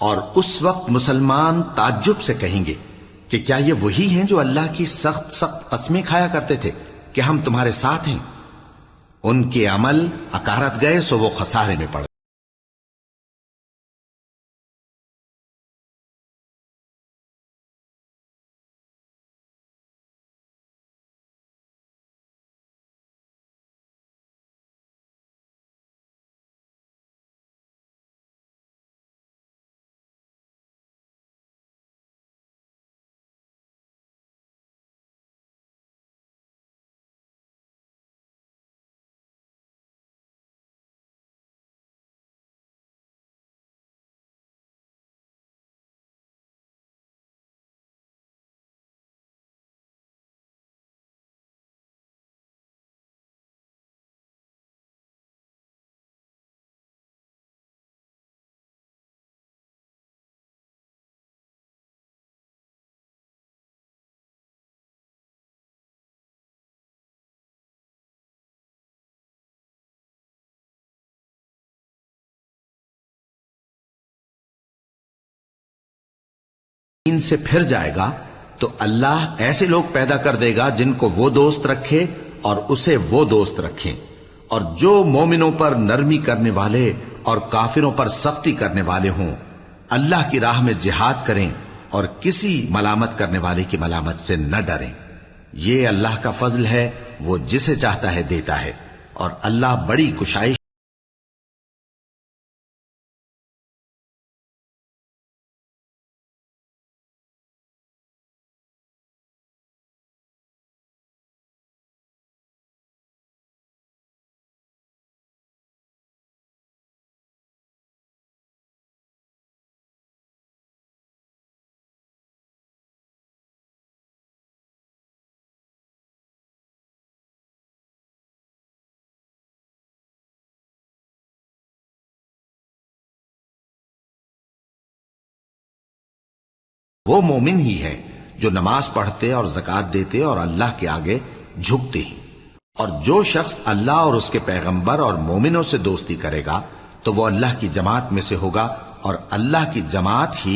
اور اس وقت مسلمان تعجب سے کہیں گے کہ کیا یہ وہی ہیں جو اللہ کی سخت سخت قسمیں کھایا کرتے تھے کہ ہم تمہارے ساتھ ہیں؟ ان کے عمل اکارت گئے سو وہ خسارے میں پڑ دین سے پھر جائے گا تو اللہ ایسے لوگ پیدا کر دے گا جن کو وہ دوست رکھے اور اسے وہ دوست رکھیں، اور جو مومنوں پر نرمی کرنے والے اور کافروں پر سختی کرنے والے ہوں اللہ کی راہ میں جہاد کریں اور کسی ملامت کرنے والے کی ملامت سے نہ ڈریں۔ یہ اللہ کا فضل ہے، وہ جسے چاہتا ہے دیتا ہے، اور اللہ بڑی کشائش وہ مومن ہی ہیں جو نماز پڑھتے اور زکات دیتے اور اللہ کے آگے جھکتے ہیں، اور جو شخص اللہ اور اس کے پیغمبر اور مومنوں سے دوستی کرے گا تو وہ اللہ کی جماعت میں سے ہوگا، اور اللہ کی جماعت ہی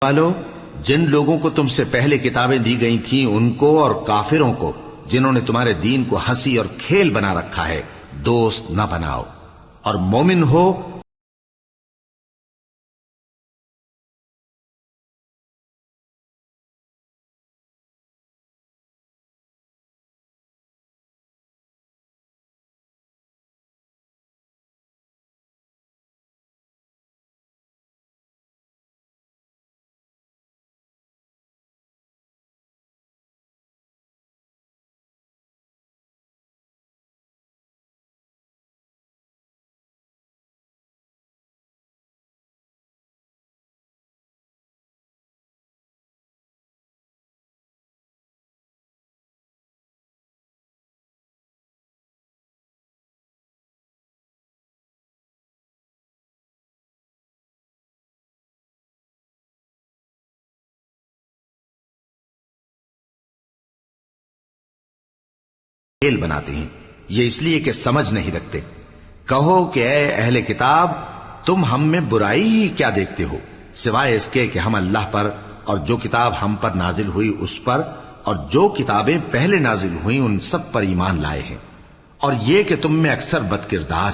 والو جن لوگوں کو تم سے پہلے کتابیں دی گئی تھیں ان کو اور کافروں کو جنہوں نے تمہارے دین کو ہنسی اور کھیل بنا رکھا ہے دوست نہ بناؤ، اور مومن ہو کھیل بناتے ہیں، یہ اس لیے کہ سمجھ نہیں رکھتے۔ کہو کہ اے اہل کتاب تم ہم میں برائی ہی کیا دیکھتے ہو، سوائے اس کے کہ ہم اللہ پر اور جو کتاب ہم پر نازل ہوئی اس پر اور جو کتابیں پہلے نازل ہوئیں ان سب پر ایمان لائے ہیں، اور یہ کہ تم میں اکثر بد کردار